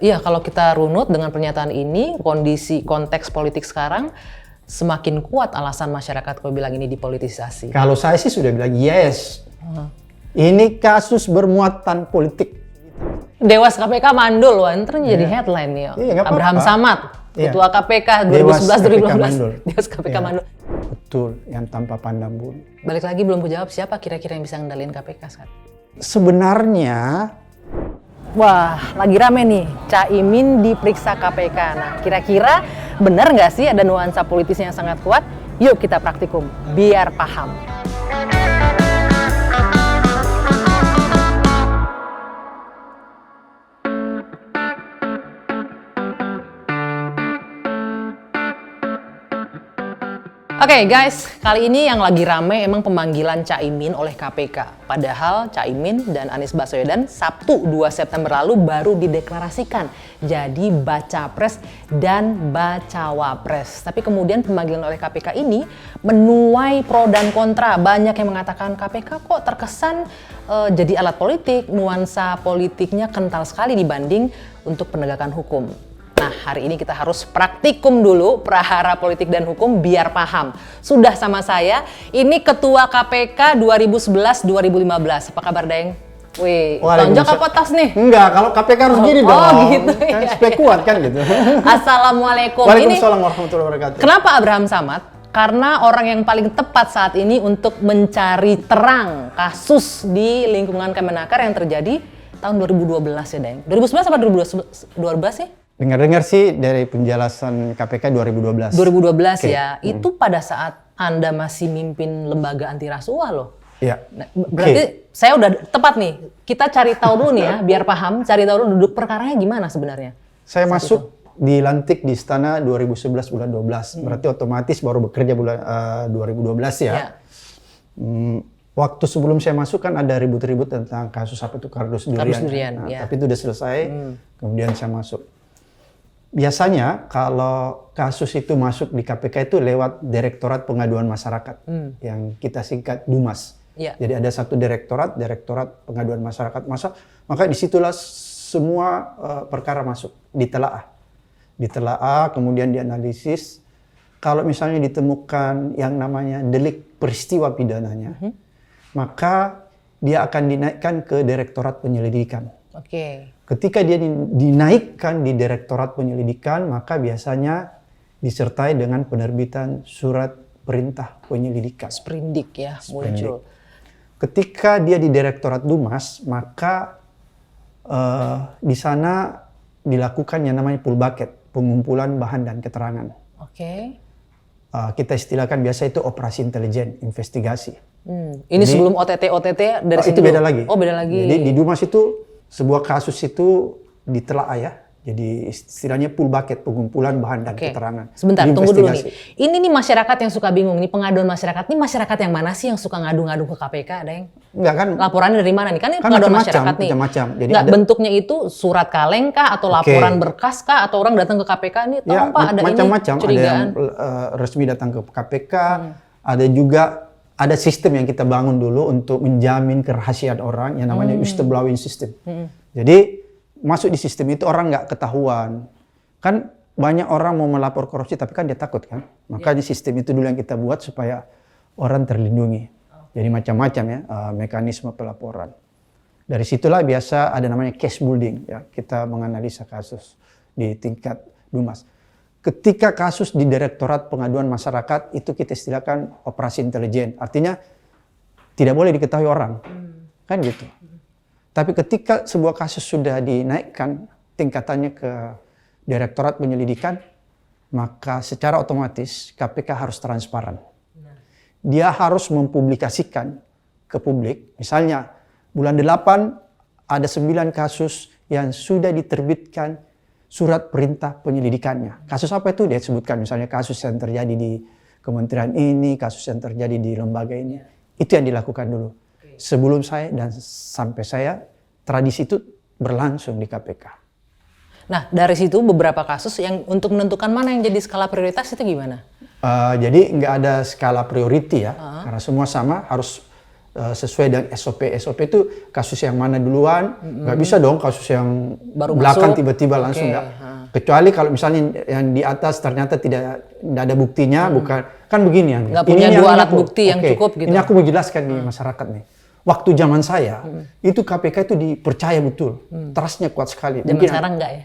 Iya, kalau kita runut dengan pernyataan ini, kondisi konteks politik sekarang semakin kuat alasan masyarakat kau bilang ini dipolitisasi. Kalau saya sih sudah bilang yes. Ini kasus bermuatan politik. Dewas KPK mandul, wah, ntar jadi headline nih. Iya, Abraham apa-apa. Samad, Ketua KPK 2011-2012. Dewas KPK mandul. Betul, yang tanpa pandang bulu. Balik lagi belum kujawab siapa kira-kira yang bisa ngendalin KPK sekarang? Sebenarnya, Wah, lagi rame nih, Caimin diperiksa KPK. Nah, kira-kira benar nggak sih ada nuansa politisnya yang sangat kuat? Yuk kita praktikum, biar paham. Oke guys, kali ini yang lagi rame emang pemanggilan Caimin oleh KPK. Padahal Caimin dan Anies Baswedan Sabtu 2 September lalu baru dideklarasikan jadi baca pres dan bacawa pres. Tapi kemudian pemanggilan oleh KPK ini menuai pro dan kontra. Banyak yang mengatakan KPK kok terkesan jadi alat politik, nuansa politiknya kental sekali dibanding untuk penegakan hukum. Nah, hari ini kita harus praktikum dulu prahara politik dan hukum biar paham. Sudah sama saya, ini Ketua KPK 2011-2015. Apa kabar, Deng? Wih, tonjok apa tas nih? enggak, kalau KPK harus gini dong. Oh gitu Kan ya. supaya kuat kan gitu. Assalamualaikum. Waalaikumsalam warahmatullahi wabarakatuh. Kenapa Abraham Samad? Karena orang yang paling tepat saat ini untuk mencari terang kasus di lingkungan Kemenaker yang terjadi tahun 2012 ya, Deng. 2011 apa 2012 sih? Dengar-dengar sih dari penjelasan KPK 2012. 2012 ya, itu pada saat Anda masih mimpin lembaga anti rasuah loh. Iya. Nah, berarti saya udah tepat nih, kita cari tahu dulu nih ya, biar paham, cari tahu dulu duduk perkaranya gimana sebenarnya. Saya masuk dilantik di istana 2011 bulan 12, berarti otomatis baru bekerja bulan 2012 ya. Ya. Waktu sebelum saya masuk kan ada ribut-ribut tentang kasus apa itu kardus durian. Kardus durian, Nah, ya. tapi itu udah selesai, kemudian saya masuk. Biasanya kalau kasus itu masuk di KPK itu lewat Direktorat Pengaduan Masyarakat yang kita singkat DUMAS. Ya. Jadi ada satu Direktorat Pengaduan Masyarakat maka disitulah semua perkara masuk ditelaah, kemudian dianalisis. Kalau misalnya ditemukan yang namanya delik peristiwa pidananya, maka dia akan dinaikkan ke Direktorat Penyelidikan. Oke. Ketika dia dinaikkan di Direktorat Penyelidikan, maka biasanya disertai dengan penerbitan surat perintah penyelidikan. Sprindik ya muncul. Ketika dia di Direktorat DUMAS, maka di sana dilakukan yang namanya pull bucket, pengumpulan bahan dan keterangan. Oke. Kita istilahkan biasa itu operasi intelijen, investigasi. Ini sebelum OTT dari situ. Itu beda lagi. Oh, beda lagi. Jadi di DUMAS itu sebuah kasus itu ditelaah ya. Jadi istilahnya pull bucket, pengumpulan bahan dan keterangan. Sebentar, tunggu dulu nih. Investigasi. Ini nih masyarakat yang suka bingung nih, pengaduan masyarakat. Ini masyarakat yang mana sih yang suka ngadu-ngadu ke KPK, Deng? Enggak kan? Laporannya dari mana nih? Kan ini Kan pengaduan macam-macam, masyarakat nih. macam-macam. Jadi Nggak, ada- bentuknya itu surat kaleng kah? Atau laporan berkas kah? Atau orang datang ke KPK nih, tolong Pak ada macam-macam. ini Ada yang curigaan. resmi datang ke KPK, ada juga ada sistem yang kita bangun dulu untuk menjamin kerahasiaan orang yang namanya whistleblowing system. Jadi masuk di sistem itu orang nggak ketahuan. Kan banyak orang mau melapor korupsi tapi kan dia takut kan. Makanya sistem itu dulu yang kita buat supaya orang terlindungi. Jadi macam-macam ya mekanisme pelaporan. Dari situlah biasa ada namanya case building ya. Kita menganalisa kasus di tingkat DUMAS. Ketika kasus di Direktorat Pengaduan Masyarakat itu kita istilahkan operasi intelijen. Artinya tidak boleh diketahui orang. Kan gitu. Tapi ketika sebuah kasus sudah dinaikkan tingkatannya ke Direktorat Penyelidikan, maka secara otomatis KPK harus transparan. Dia harus mempublikasikan ke publik. Misalnya bulan 8 ada 9 kasus yang sudah diterbitkan surat perintah penyelidikannya. Kasus apa itu? Dia sebutkan misalnya kasus yang terjadi di kementerian ini, kasus yang terjadi di lembaga ini. Itu yang dilakukan dulu. Sebelum saya dan sampai saya, tradisi itu berlangsung di KPK. Nah, dari situ beberapa kasus yang untuk menentukan mana yang jadi skala prioritas itu gimana? Jadi nggak ada skala priority ya, karena semua sama harus sesuai dengan SOP. SOP itu kasus yang mana duluan, nggak bisa dong kasus yang Baru belakang masuk. tiba-tiba langsung nggak. Kecuali kalau misalnya yang di atas ternyata tidak ada buktinya, bukan kan begini ya. Nggak punya dua alat bukti yang cukup gitu. Ini aku mau jelaskan nih masyarakat nih. Waktu zaman saya itu KPK itu dipercaya betul, trustnya kuat sekali. Zaman sekarang enggak ya?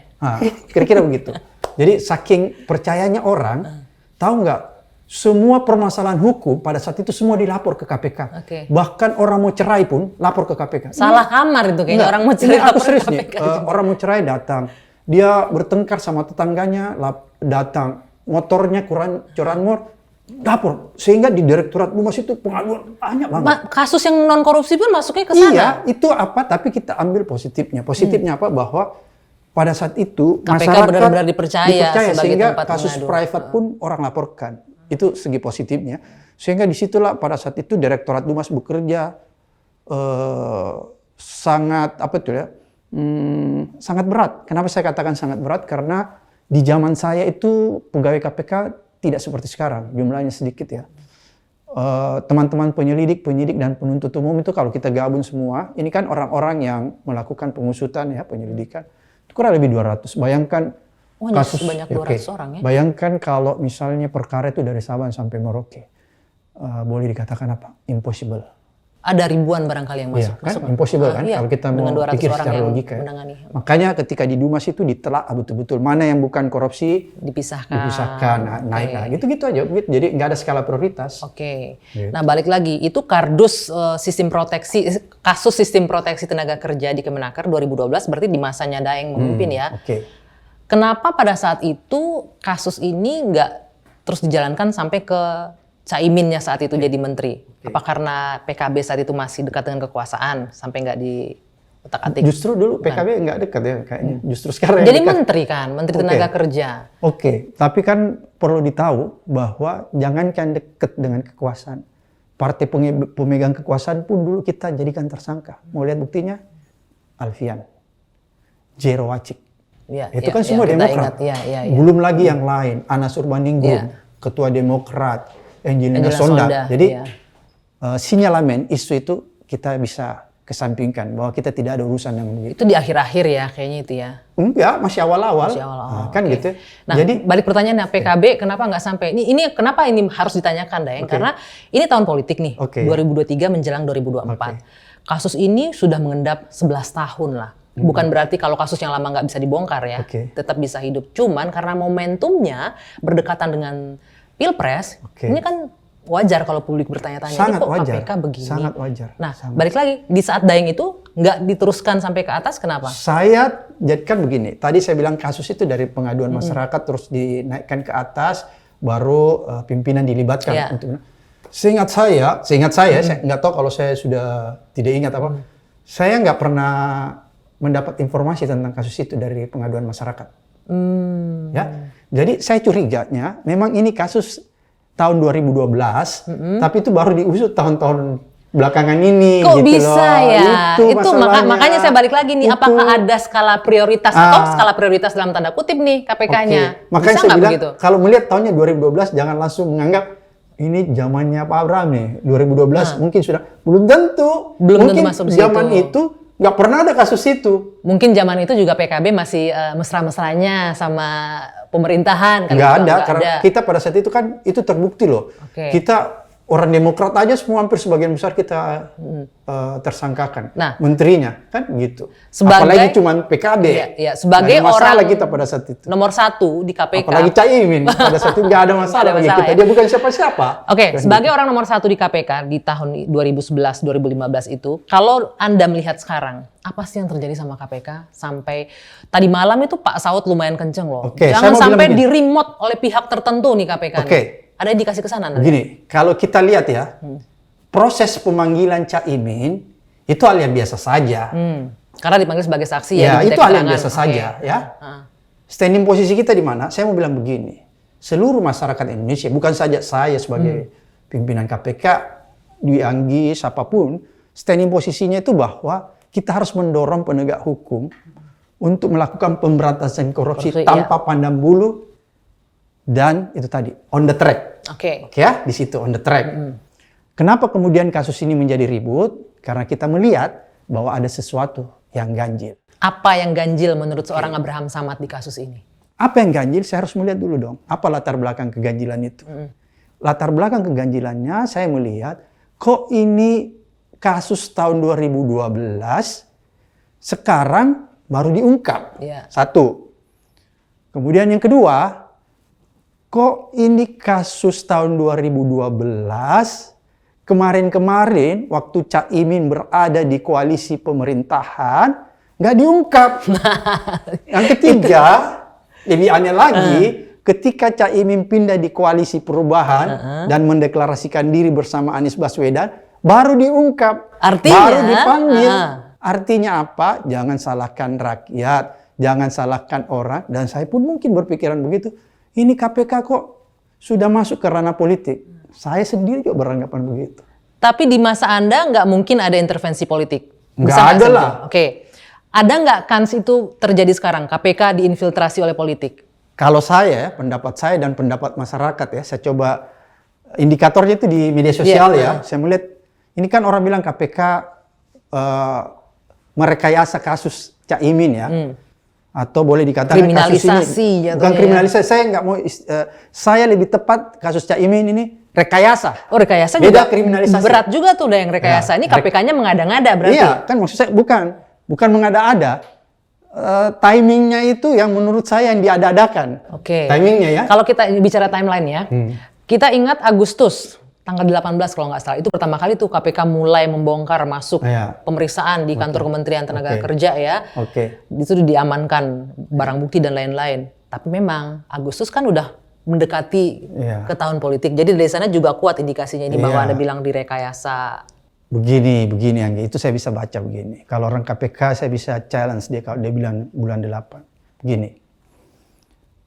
Kira-kira begitu. Jadi saking percayanya orang, tahu nggak? Semua permasalahan hukum pada saat itu semua dilapor ke KPK. Oke. Bahkan orang mau cerai pun lapor ke KPK. Salah kamar itu kayaknya, orang mau cerai Ini aku lapor ke serius nih. KPK. Orang mau cerai datang. Dia bertengkar sama tetangganya, datang. Motornya curanmor, lapor. Sehingga di Direktorat Humas itu pengaduan banyak banget. Kasus yang non korupsi pun masuknya ke sana. Iya, itu apa? Tapi kita ambil positifnya. Positifnya apa? Bahwa pada saat itu KPK masyarakat benar-benar dipercaya sebagai sehingga tempat kasus mengadu. private pun orang laporkan. Itu segi positifnya. Sehingga disitulah pada saat itu Direktorat Humas bekerja sangat apa itu ya? Sangat berat. Kenapa saya katakan sangat berat? Karena di zaman saya itu pegawai KPK tidak seperti sekarang, jumlahnya sedikit ya. Teman-teman penyidik dan penuntut umum itu kalau kita gabung semua, ini kan orang-orang yang melakukan pengusutan ya, penyelidikan, itu kurang lebih 200. Bayangkan kasus sebanyak 200 orang ya. Bayangkan kalau misalnya perkara itu dari Sabang sampai Merauke, boleh dikatakan apa? Impossible. Ada ribuan barangkali yang Iya, masuk. kan? Impossible kan? Iya, Kalau kita mau dengan 200 pikir orang secara yang logika. Ya. menangani. Makanya ketika di Dumas itu ditelaah betul-betul mana yang bukan korupsi Dipisahkan. naik lah. Gitu-gitu aja. Jadi nggak ada skala prioritas. Oke. Gitu. Nah, balik lagi, itu kardus kasus sistem proteksi tenaga kerja di Kemenaker 2012 berarti di masanya Daeng memimpin ya. Oke. Kenapa pada saat itu kasus ini nggak terus dijalankan sampai ke Caiminnya saat itu jadi menteri? Apa karena PKB saat itu masih dekat dengan kekuasaan sampai nggak diutak-atik? Justru dulu PKB nggak dekat ya kayaknya. Justru sekarang Jadi yang dekat. menteri kan, menteri tenaga kerja. Oke, tapi kan perlu ditahu bahwa jangankan dekat dengan kekuasaan. Partai pemegang kekuasaan pun dulu kita jadikan tersangka. Mau lihat buktinya? Alfian, Jero Wacik. Ya, Itu ya, kan semua kita Demokrat. ingat, ya. Belum lagi yang lain, Anas Urbaningrum, Ketua Demokrat, Angelina Sonda. Jadi sinyalemen isu itu kita bisa kesampingkan bahwa kita tidak ada urusan dengan begitu. Itu di akhir-akhir ya kayaknya itu ya. Enggak, masih awal-awal. Kan oke. gitu. Nah, Jadi balik pertanyaannya PKB kenapa nggak sampai? Ini kenapa ini harus ditanyakan, Daeng? Karena ini tahun politik nih, 2023 menjelang 2024. Kasus ini sudah mengendap 11 tahun lah. Bukan berarti kalau kasus yang lama nggak bisa dibongkar ya, tetap bisa hidup. Cuman karena momentumnya berdekatan dengan Pilpres, ini kan wajar kalau publik bertanya-tanya, ini kok KPK begini? Sangat wajar. Nah, balik lagi, di saat Daeng itu nggak diteruskan sampai ke atas, kenapa? Saya jadikan begini, tadi saya bilang kasus itu dari pengaduan masyarakat terus dinaikkan ke atas, baru pimpinan dilibatkan. Seingat saya, saya nggak tahu kalau saya sudah tidak ingat apa, saya nggak pernah mendapat informasi tentang kasus itu dari pengaduan masyarakat. Ya, jadi saya curiganya memang ini kasus tahun 2012, tapi itu baru diusut tahun-tahun belakangan ini. Kok gitu bisa loh. ya? Itu makanya saya balik lagi nih, apakah ada skala prioritas atau skala prioritas dalam tanda kutip nih KPK-nya? Makanya bisa saya bilang begitu? kalau melihat tahunnya 2012 jangan langsung menganggap ini zamannya Pak Abraham nih 2012 mungkin sudah belum tentu. Belum tentu masuk di zaman situ. itu nggak pernah ada kasus itu. Mungkin zaman itu juga PKB masih mesra-mesranya sama pemerintahan. Nggak ada, karena kita pada saat itu kan itu terbukti loh. Kita orang Demokrat aja semua hampir sebagian besar kita tersangkakan. Nah, menterinya kan gitu. Sebagai, apalagi cuman PKB. Iya, sebagai masalah orang kita pada saat itu. nomor 1 di KPK. Apalagi Caimin pada saat itu nggak ada masalah bagi kita. Dia bukan siapa-siapa. Oke, sebagai orang nomor 1 di KPK di tahun 2011-2015 itu, kalau Anda melihat sekarang, apa sih yang terjadi sama KPK sampai tadi malam itu Pak Saud lumayan kenceng loh. Jangan sampai di remote oleh pihak tertentu nih KPK. Ada indikasi ke sana? Begini, kalau kita lihat ya, proses pemanggilan Caimin itu hal yang biasa saja. Karena dipanggil sebagai saksi ya. Itu hal yang biasa saja ya. Standing posisi kita di mana? Saya mau bilang begini, seluruh masyarakat Indonesia, bukan saja saya sebagai pimpinan KPK, Dwi Anggi, siapapun, standing posisinya itu bahwa kita harus mendorong penegak hukum untuk melakukan pemberantasan korupsi tanpa pandang bulu. Dan itu tadi on the track, ya di situ on the track. Kenapa kemudian kasus ini menjadi ribut? Karena kita melihat bahwa ada sesuatu yang ganjil. Apa yang ganjil menurut seorang Abraham Samad di kasus ini? Apa yang ganjil? Saya harus melihat dulu dong. Apa latar belakang keganjilan itu? Latar belakang keganjilannya saya melihat, kok ini kasus tahun 2012 sekarang baru diungkap. Iya. Satu. Kemudian yang kedua, kok ini kasus tahun 2012 kemarin-kemarin waktu Cak Imin berada di koalisi pemerintahan nggak diungkap. Yang ketiga, lebih aneh lagi, ketika Cak Imin pindah di koalisi perubahan dan mendeklarasikan diri bersama Anies Baswedan, baru diungkap, Artinya, baru dipanggil. Artinya apa? Jangan salahkan rakyat, jangan salahkan orang. Dan saya pun mungkin berpikiran begitu. Ini KPK kok sudah masuk ke ranah politik. Saya sendiri juga beranggapan begitu. Tapi di masa Anda nggak mungkin ada intervensi politik? Nggak ada lah. Oke. Ada nggak kans itu terjadi sekarang? KPK diinfiltrasi oleh politik? Kalau saya, pendapat saya dan pendapat masyarakat ya, saya coba indikatornya itu di media sosial ya. Saya melihat, ini kan orang bilang KPK merekayasa kasus Cak Imin ya. Atau boleh dikatakan kasus ini bukan kriminalisasi, saya nggak mau, saya lebih tepat kasus Cak Imin ini rekayasa. Oh, rekayasa beda juga kriminalisasi. berat juga tuh udah yang rekayasa. Ya, ini KPK-nya mengada-ngada berarti. Iya, kan maksud saya bukan mengada-ada. Timingnya itu yang menurut saya yang diada-adakan. Oke. Timingnya ya. Kalau kita bicara timeline ya, kita ingat Agustus tanggal 18 kalau nggak salah, itu pertama kali tuh KPK mulai membongkar masuk pemeriksaan di kantor Kementerian Tenaga Kerja ya. Itu diamankan barang bukti dan lain-lain. Tapi memang Agustus kan udah mendekati ke tahun politik. Jadi dari sana juga kuat indikasinya ini bahwa Anda bilang direkayasa. Begini Anggi, itu saya bisa baca begini. Kalau orang KPK saya bisa challenge dia kalau dia bilang bulan 8. Begini.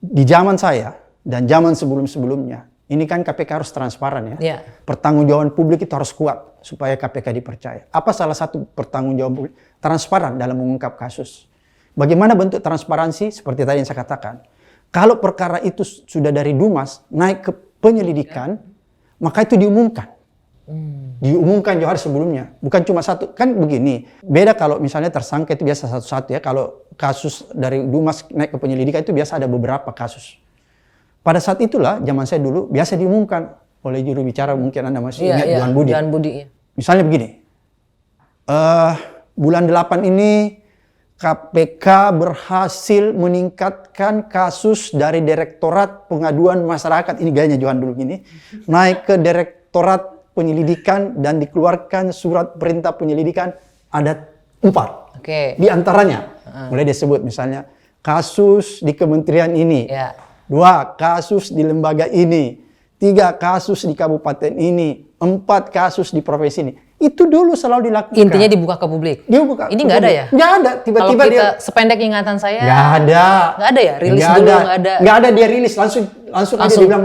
Di zaman saya dan zaman sebelum-sebelumnya, ini kan KPK harus transparan ya. Pertanggungjawaban publik itu harus kuat supaya KPK dipercaya. Apa salah satu pertanggungjawaban publik? Transparan dalam mengungkap kasus. Bagaimana bentuk transparansi? Seperti tadi yang saya katakan. Kalau perkara itu sudah dari Dumas naik ke penyelidikan, maka itu diumumkan. Diumumkan jauh hari sebelumnya. Bukan cuma satu. Kan begini, beda kalau misalnya tersangka itu biasa satu-satu ya. Kalau kasus dari Dumas naik ke penyelidikan itu biasa ada beberapa kasus. Pada saat itulah, zaman saya dulu, biasa diumumkan oleh juru bicara, mungkin Anda masih ingat, Johan Budi. Johan Budi. Misalnya begini, bulan 8 ini KPK berhasil meningkatkan kasus dari Direktorat Pengaduan Masyarakat, ini gayanya Johan dulu gini, naik ke Direktorat Penyelidikan dan dikeluarkan surat perintah penyelidikan ada 4. Di antaranya, mulai disebut misalnya, kasus di kementerian ini. 2 kasus di lembaga ini, 3 kasus di kabupaten ini, 4 kasus di provinsi ini. Itu dulu selalu dilakukan. Intinya dibuka ke publik. Dibuka. Ini nggak ada ya? Nggak ada. Tiba-tiba dia. Sependek ingatan saya. Nggak ada. Nggak ada ya? Rilis dulu nggak ada. Nggak ada, dia rilis langsung aja dia bilang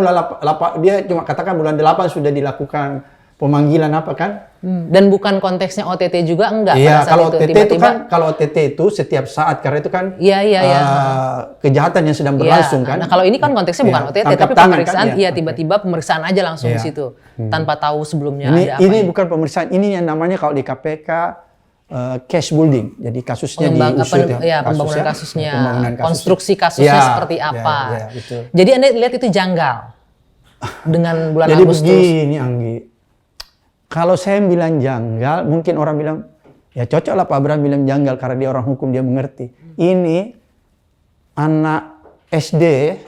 dia cuma katakan bulan 8 sudah dilakukan pemanggilan apa kan? Dan bukan konteksnya OTT juga enggak? Iya, kalau OTT itu kan, kalau OTT itu setiap saat karena itu kan kejahatan yang sedang berlangsung kan. Nah kalau ini kan konteksnya bukan OTT tapi pemeriksaan, kan? Tiba-tiba pemeriksaan aja langsung di situ tanpa tahu sebelumnya ada apa. Ini bukan pemeriksaan, ini yang namanya kalau di KPK case building. Jadi kasusnya diusut pembangunan kasusnya, konstruksi kasusnya seperti apa. Jadi Anda lihat itu janggal dengan bulan Agustus. Jadi begini Anggi. Kalau saya bilang janggal, mungkin orang bilang, ya cocok lah Pak Abraham bilang janggal karena dia orang hukum, dia mengerti. Ini anak SD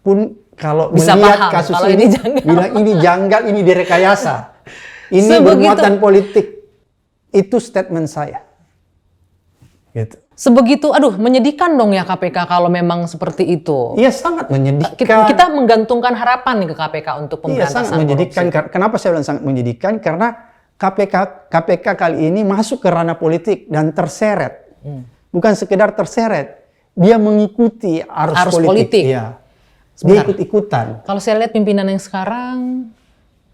pun kalau bisa melihat paham, kasus ini bilang ini janggal, ini direkayasa. Ini bermuatan politik. Itu statement saya. Gitu. Sebegitu, menyedihkan dong ya KPK kalau memang seperti itu. Iya, sangat menyedihkan. Kita menggantungkan harapan nih ke KPK untuk pemberantasan sangat menyedihkan. korupsi. Kenapa saya bilang sangat menyedihkan? Karena KPK kali ini masuk ke ranah politik dan terseret. Bukan sekedar terseret, dia mengikuti arus politik. Iya. Dia ikut-ikutan. Kalau saya lihat pimpinan yang sekarang,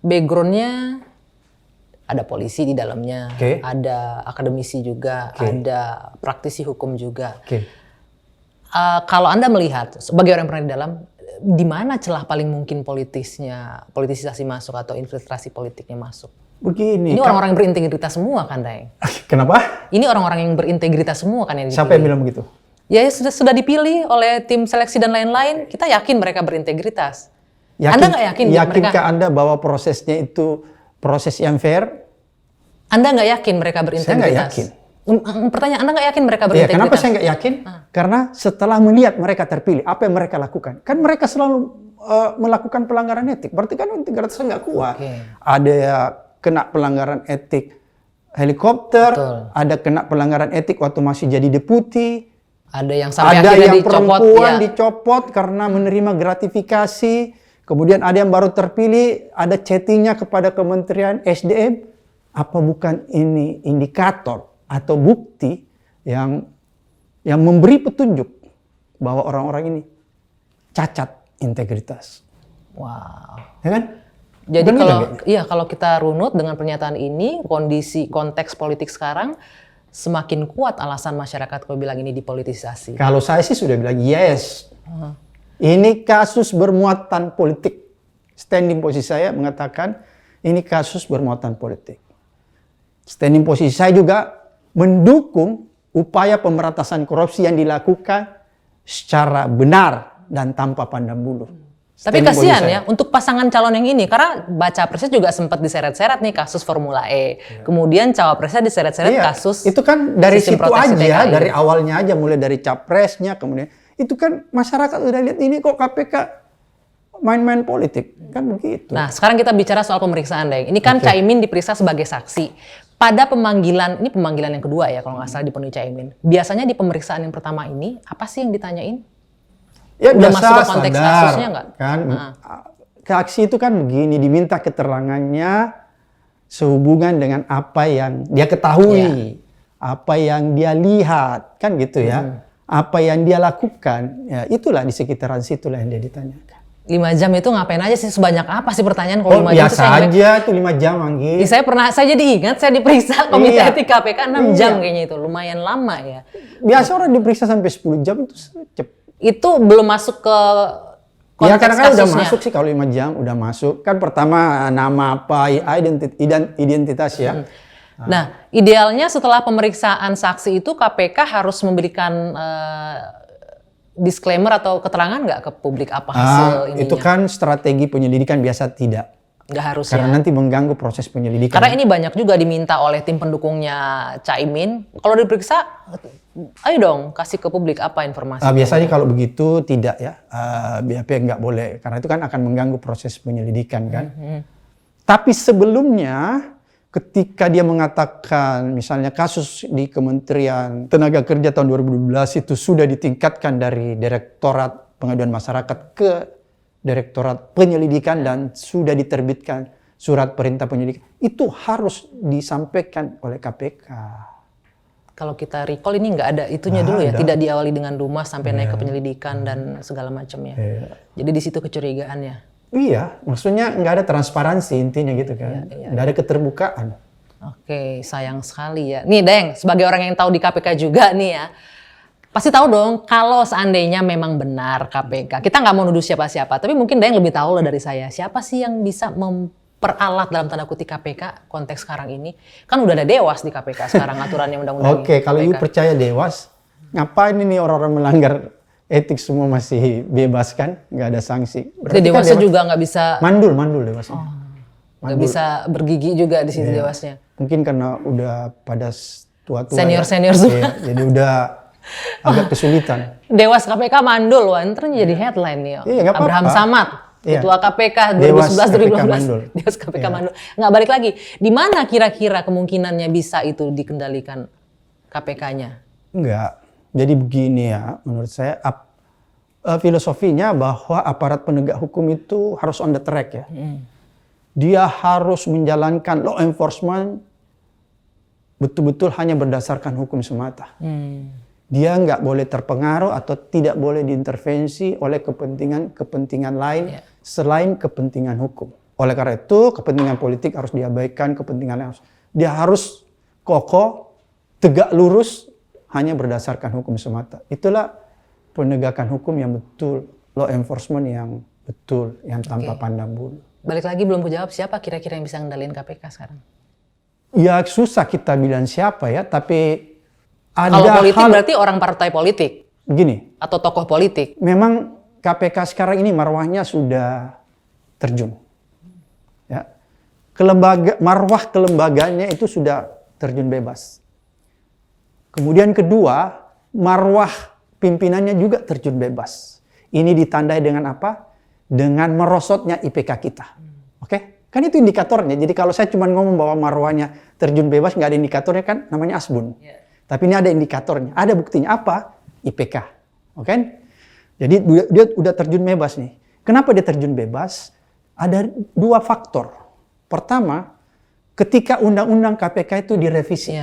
background-nya ada polisi di dalamnya, ada akademisi juga, ada praktisi hukum juga. Kalau Anda melihat sebagai orang yang pernah di dalam, di mana celah paling mungkin politisasi masuk atau infiltrasi politiknya masuk? Begini. Ini orang-orang yang berintegritas semua kan, Daeng? Kenapa? Ini orang-orang yang berintegritas semua kan yang dipilih. Siapa yang bilang begitu? Ya sudah dipilih oleh tim seleksi dan lain-lain. Kita yakin mereka berintegritas. Yakin, Anda nggak yakin? Yakinkah Anda bahwa prosesnya itu proses yang fair? Anda nggak yakin mereka berintegritas? Saya nggak yakin. Pertanyaan, Anda nggak yakin mereka Ya, berintegritas? kenapa saya nggak yakin? Karena setelah melihat mereka terpilih, apa yang mereka lakukan? Kan mereka selalu melakukan pelanggaran etik. Berarti kan integritasnya nggak kuat. Oke. Ada ya kena pelanggaran etik helikopter, Betul. ada kena pelanggaran etik waktu masih jadi deputi, Ada yang sampai ada akhirnya yang dicopot. perempuan Ya. dicopot karena menerima gratifikasi. Kemudian ada yang baru terpilih, ada chattingnya kepada Kementerian SDM. Apa bukan ini indikator atau bukti yang memberi petunjuk bahwa orang-orang ini cacat integritas? Wow. Ya kan? Jadi Bukan kalau gitu, kalau kita runut dengan pernyataan ini, kondisi konteks politik sekarang semakin kuat alasan masyarakat kalau bilang ini dipolitisasi. Kalau saya sih sudah bilang yes. Ini kasus bermuatan politik. Standing posisi saya mengatakan ini kasus bermuatan politik. Standing posisi saya juga mendukung upaya pemberantasan korupsi yang dilakukan secara benar dan tanpa pandang bulu. Tapi Standing kasihan posisi ya saya. untuk pasangan calon yang ini, karena baca presnya juga sempat diseret-seret nih kasus Formula E. Kemudian cawapresnya diseret-seret Iya, kasus itu kan dari sistem situ proteksi aja, TKI. dari awalnya aja, mulai dari capresnya, kemudian itu kan masyarakat udah lihat ini kok KPK main-main politik, kan begitu. Nah, sekarang kita bicara soal pemeriksaan, Deng. Ini kan Caimin diperiksa sebagai saksi. Pada pemanggilan, ini pemanggilan yang kedua ya kalau nggak salah dipenuhi Caimin. Biasanya di pemeriksaan yang pertama ini, apa sih yang ditanyain? Ya Udah biasa masuk ke konteks standar, kasusnya nggak? kan? Saksi itu kan begini, diminta keterangannya sehubungan dengan apa yang dia ketahui, apa yang dia lihat, kan gitu ya. Apa yang dia lakukan, ya itulah di sekitaran situlah yang dia ditanyakan. 5 jam itu ngapain aja sih? Sebanyak apa sih pertanyaan kalau 5 jam? Biasa aja tuh 5 jam, Anggi. Saya jadi ingat saya diperiksa Komite Iya. Etik KPK 6 jam Iya. kayaknya itu. Lumayan lama ya. Biasa orang diperiksa sampai 10 jam itu cepet. Itu belum masuk ke Ya konteks kadang-kadang udah kasusnya. masuk sih kalau 5 jam udah masuk. Kan pertama nama apa, identitas ya. Nah, idealnya setelah pemeriksaan saksi itu KPK harus memberikan disclaimer atau keterangan nggak ke publik apa hasil ininya? Itu kan strategi penyelidikan biasa tidak. Nggak harus Karena ya. nanti mengganggu proses penyelidikan. Karena ini banyak juga diminta oleh tim pendukungnya Caimin. Kalau diperiksa, ayo dong kasih ke publik apa informasi. Biasanya kalau begitu tidak ya. BAP nggak boleh. Karena itu kan akan mengganggu proses penyelidikan kan. Tapi sebelumnya ketika dia mengatakan misalnya kasus di Kementerian Tenaga Kerja tahun 2012 itu sudah ditingkatkan dari Direktorat Pengaduan Masyarakat ke Direktorat Penyelidikan dan sudah diterbitkan surat perintah penyelidikan, itu harus disampaikan oleh KPK. Kalau kita recall ini nggak ada itunya dulu ya, tidak diawali dengan rumah sampai naik ke penyelidikan dan segala macamnya. Jadi di situ kecurigaannya. Iya, maksudnya nggak ada transparansi intinya gitu kan, nggak ada keterbukaan. Oke, sayang sekali ya. Nih Deng, sebagai orang yang tahu di KPK juga nih ya, pasti tahu dong kalau seandainya memang benar KPK. Kita nggak mau nuduh siapa-siapa, tapi mungkin Deng lebih tahu lah dari saya. Siapa sih yang bisa memperalat dalam tanda kutip KPK konteks sekarang ini? Kan udah ada Dewas di KPK sekarang aturannya undang-undang. Oke, kalau ibu percaya Dewas, ngapain ini orang-orang melanggar etik semua masih bebas kan? Nggak ada sanksi. Berarti Dewasnya juga nggak bisa Mandul Dewasnya. nggak bisa bergigi juga di situ Dewasnya. Mungkin karena udah pada tua-tua. Senior-senior semua. Jadi udah agak kesulitan. Dewas KPK mandul, wah ntar jadi headline nih. Iya, nggak apa-apa. Abraham Samad, Iya. Ketua KPK Dewas 2011-2015. KPK mandul. Dewas KPK mandul. Nggak balik lagi. Di mana kira-kira kemungkinannya bisa itu dikendalikan KPK-nya? Enggak. Jadi begini ya, menurut saya filosofinya bahwa aparat penegak hukum itu harus on the track ya. Dia harus menjalankan law enforcement betul-betul hanya berdasarkan hukum semata. Dia nggak boleh terpengaruh atau tidak boleh diintervensi oleh kepentingan lain selain kepentingan hukum. Oleh karena itu kepentingan politik harus diabaikan, dia harus kokoh, tegak lurus, hanya berdasarkan hukum semata. Itulah penegakan hukum yang betul law enforcement yang betul, yang tanpa pandang bulu. Balik lagi belum jawab siapa kira-kira yang bisa ngendalin KPK sekarang? Ya susah kita bilang siapa ya, tapi ada Kalau politik berarti orang partai politik? Begini. Atau tokoh politik? Memang KPK sekarang ini marwahnya sudah terjun. Ya. Marwah kelembagaannya itu sudah terjun bebas. Kemudian kedua, marwah pimpinannya juga terjun bebas. Ini ditandai dengan apa? Dengan merosotnya IPK kita. Oke? Kan itu indikatornya. Jadi kalau saya cuma ngomong bahwa marwahnya terjun bebas, nggak ada indikatornya kan namanya asbun. Tapi ini ada indikatornya. Ada buktinya apa? IPK. Oke? Jadi dia udah terjun bebas nih. Kenapa dia terjun bebas? Ada dua faktor. Pertama, ketika undang-undang KPK itu direvisi.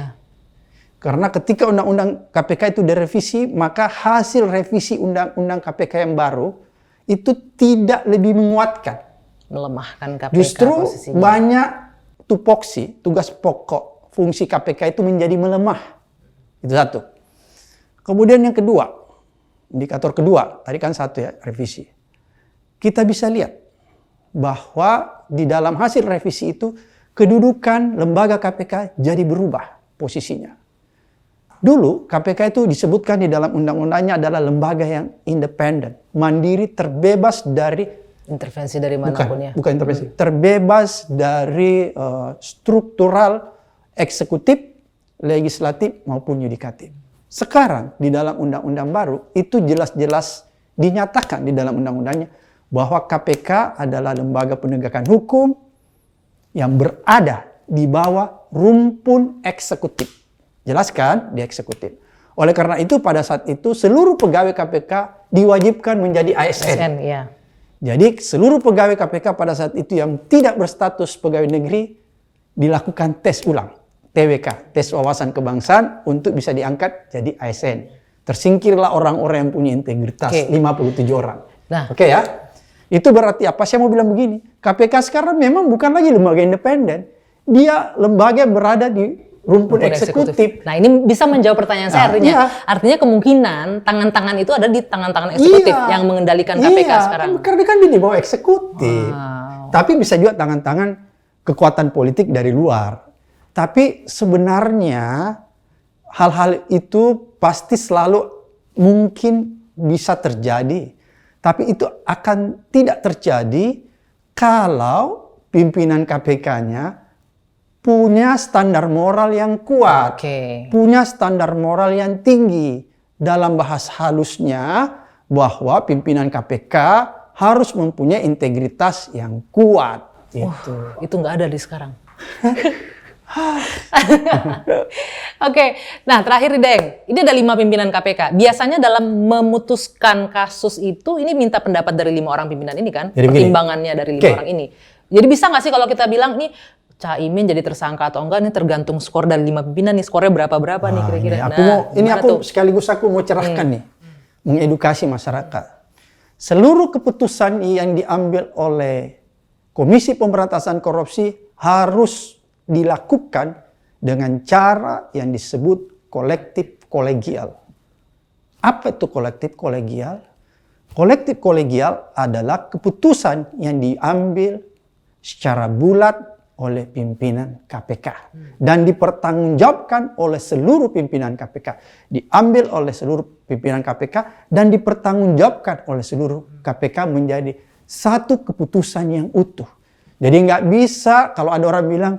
Karena ketika undang-undang KPK itu direvisi, maka hasil revisi undang-undang KPK yang baru itu tidak lebih menguatkan. Melemahkan KPK Justru posisinya. banyak tupoksi, tugas pokok, fungsi KPK itu menjadi melemah. Itu satu. Kemudian yang kedua, indikator kedua, tadi kan satu ya, revisi. Kita bisa lihat bahwa di dalam hasil revisi itu, kedudukan lembaga KPK jadi berubah posisinya. Dulu KPK itu disebutkan di dalam undang-undangnya adalah lembaga yang independen, mandiri, terbebas dari intervensi dari manapun ya. Bukan intervensi, terbebas dari struktural eksekutif, legislatif maupun yudikatif. Sekarang di dalam undang-undang baru itu jelas-jelas dinyatakan di dalam undang-undangnya bahwa KPK adalah lembaga penegakan hukum yang berada di bawah rumpun eksekutif. Jelaskan di eksekutif. Oleh karena itu pada saat itu seluruh pegawai KPK diwajibkan menjadi ASN. Jadi seluruh pegawai KPK pada saat itu yang tidak berstatus pegawai negeri dilakukan tes ulang. TWK, tes wawasan kebangsaan untuk bisa diangkat jadi ASN. Tersingkirlah orang-orang yang punya integritas, 57 orang. Oke ya. Itu berarti apa? Saya mau bilang begini, KPK sekarang memang bukan lagi lembaga independen. Dia lembaga berada di rumpun eksekutif. Nah ini bisa menjawab pertanyaan saya artinya kemungkinan tangan-tangan itu ada di tangan-tangan eksekutif yang mengendalikan KPK sekarang. Karena kan dia di bawah eksekutif. Tapi bisa juga tangan-tangan kekuatan politik dari luar. Tapi sebenarnya hal-hal itu pasti selalu mungkin bisa terjadi. Tapi itu akan tidak terjadi kalau pimpinan KPK-nya punya standar moral yang kuat, punya standar moral yang tinggi. Dalam bahasa halusnya, bahwa pimpinan KPK harus mempunyai integritas yang kuat. Itu nggak ada di sekarang. Nah terakhir Deng, ini ada 5 pimpinan KPK. Biasanya dalam memutuskan kasus itu, ini minta pendapat dari 5 orang pimpinan ini kan? Jadi pertimbangannya dari 5 orang ini. Jadi bisa nggak sih kalau kita bilang nih, Caimin jadi tersangka atau enggak, ini tergantung skor dari 5 pimpinan nih, skornya berapa nih kira-kira. Sekaligus aku mau cerahkan nih, mengedukasi masyarakat. Seluruh keputusan yang diambil oleh Komisi Pemberantasan Korupsi harus dilakukan dengan cara yang disebut kolektif kolegial. Apa itu kolektif kolegial? Kolektif kolegial adalah keputusan yang diambil secara bulat oleh pimpinan KPK dan dipertanggungjawabkan oleh seluruh pimpinan KPK, diambil oleh seluruh pimpinan KPK dan dipertanggungjawabkan oleh seluruh KPK menjadi satu keputusan yang utuh. Jadi nggak bisa kalau ada orang bilang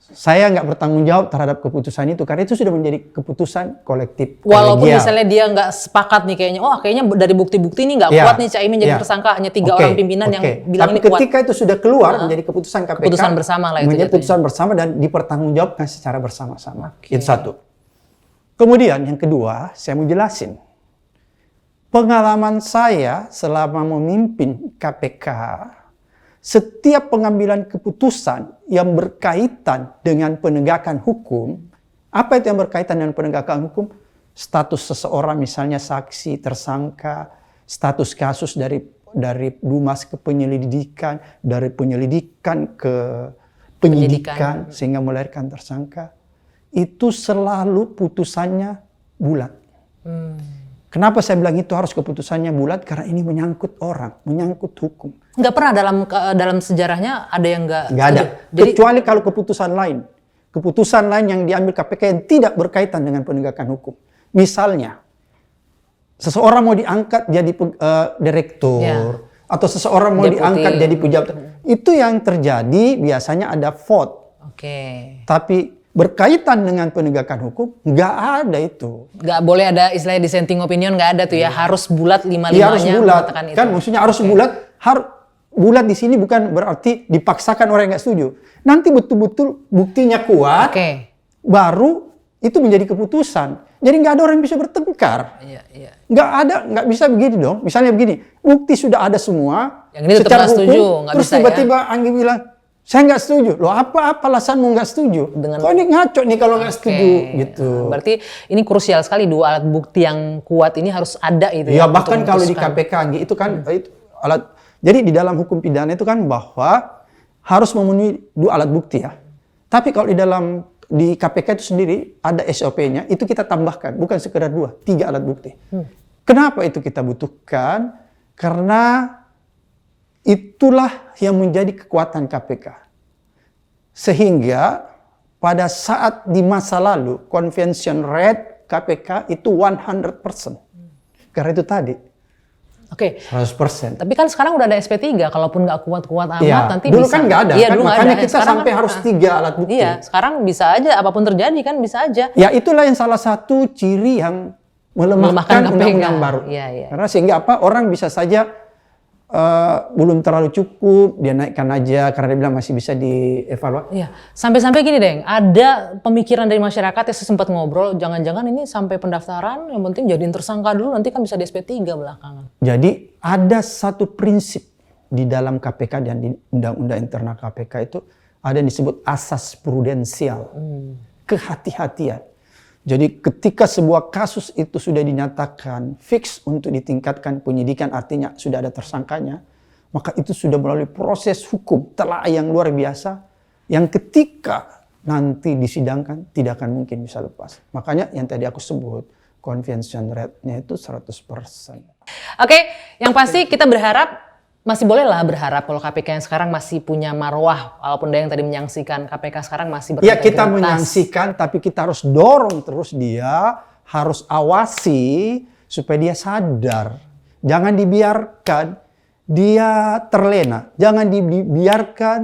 saya nggak bertanggung jawab terhadap keputusan itu, karena itu sudah menjadi keputusan kolektif. Walaupun misalnya dia nggak sepakat nih kayaknya dari bukti-bukti ini nggak kuat nih Caimin jadi tersangka, hanya 3 orang pimpinan yang bilang ini kuat. Tapi ketika itu sudah keluar menjadi keputusan KPK, keputusan bersama lah itu. Menjadi keputusan bersama dan dipertanggungjawabkan secara bersama-sama. Itu satu. Kemudian yang kedua, saya mau jelasin. Pengalaman saya selama memimpin KPK, setiap pengambilan keputusan yang berkaitan dengan penegakan hukum, apa itu yang berkaitan dengan penegakan hukum? Status seseorang misalnya saksi, tersangka, status kasus dari Dumas ke penyelidikan, dari penyelidikan ke penyidikan sehingga melahirkan tersangka, itu selalu putusannya bulat. Kenapa saya bilang itu harus keputusannya bulat? Karena ini menyangkut orang, menyangkut hukum. Nggak pernah dalam sejarahnya ada yang nggak. Nggak ada. Jadi Kecuali kalau keputusan lain. Keputusan lain yang diambil KPK yang tidak berkaitan dengan penegakan hukum. Misalnya, seseorang mau diangkat jadi direktur, atau seseorang mau Deputi. diangkat jadi pejabat. Itu yang terjadi biasanya ada vote. Oke. Tapi berkaitan dengan penegakan hukum, nggak ada itu. Nggak boleh ada istilahnya dissenting opinion, nggak ada tuh ya. Harus bulat Iya, harus lima-limanya bulat. mengatakan itu. Kan maksudnya harus bulat. Bulat di sini bukan berarti dipaksakan orang yang nggak setuju. Nanti betul-betul buktinya kuat, Oke. baru itu menjadi keputusan. Jadi nggak ada orang yang bisa bertengkar. Iya. Nggak bisa begini dong. Misalnya begini, bukti sudah ada semua. Yang ini tetap secara nggak hukum, setuju, nggak terus bisa ya. tiba-tiba Anggi bilang, saya nggak setuju. Loh apa alasanmu nggak setuju? Kok ini ngaco nih kalau nggak setuju gitu. Berarti ini krusial sekali, dua alat bukti yang kuat ini harus ada itu Ya ya. bahkan untuk kalau di memutuskan. KPK Anggi, itu kan itu alat. Jadi di dalam hukum pidana itu kan bahwa harus memenuhi dua alat bukti ya. Tapi kalau di KPK itu sendiri ada SOP-nya, itu kita tambahkan, bukan sekedar 2, 3 alat bukti. Kenapa itu kita butuhkan? Karena itulah yang menjadi kekuatan KPK. Sehingga pada saat di masa lalu, convention rate KPK itu 100%. Karena itu tadi, Oke. 100%. Tapi kan sekarang udah ada SP3, kalaupun nggak kuat-kuat amat Ya, nanti dulu bisa. kan nggak ada, Iya, kan? dulu nggak Makanya ada. kita Sekarang sampai kan, harus 3 alat bukti. Iya, sekarang bisa aja, apapun terjadi kan bisa aja. Ya itulah yang salah satu ciri yang Melemahkan melemahkan KPK. undang-undang baru. Iya. Karena sehingga apa, orang bisa saja belum terlalu cukup, dia naikkan aja karena dia bilang masih bisa dievaluasi. Iya, sampai-sampai gini deh, ada pemikiran dari masyarakat yang saya sempat ngobrol, jangan-jangan ini sampai pendaftaran, yang penting jadiin tersangka dulu, nanti kan bisa di SP3 belakangan. Jadi ada satu prinsip di dalam KPK dan di undang-undang internal KPK itu ada yang disebut asas prudensial, kehati-hatian. Jadi ketika sebuah kasus itu sudah dinyatakan fix untuk ditingkatkan penyidikan, artinya sudah ada tersangkanya, maka itu sudah melalui proses hukum telah yang luar biasa, yang ketika nanti disidangkan tidak akan mungkin bisa lepas. Makanya yang tadi aku sebut, conviction rate-nya itu 100%. Oke, yang pasti kita berharap, masih boleh lah berharap kalau KPK yang sekarang masih punya marwah, walaupun ada yang tadi menyaksikan KPK sekarang masih Ya kita berintegritas. menyaksikan, tapi kita harus dorong terus dia, harus awasi supaya dia sadar. Jangan dibiarkan dia terlena, jangan dibiarkan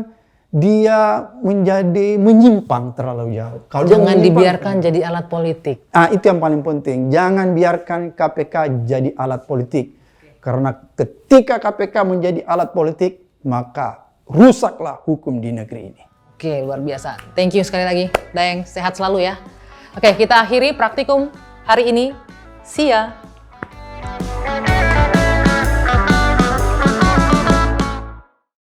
dia menjadi menyimpang terlalu jauh. Kalau dia Jangan menyimpang, dibiarkan jadi alat politik. itu yang paling penting. Jangan biarkan KPK jadi alat politik. Karena ketika KPK menjadi alat politik, maka rusaklah hukum di negeri ini. Oke, luar biasa. Thank you sekali lagi, Daeng. Sehat selalu ya. Oke, kita akhiri praktikum hari ini. See ya.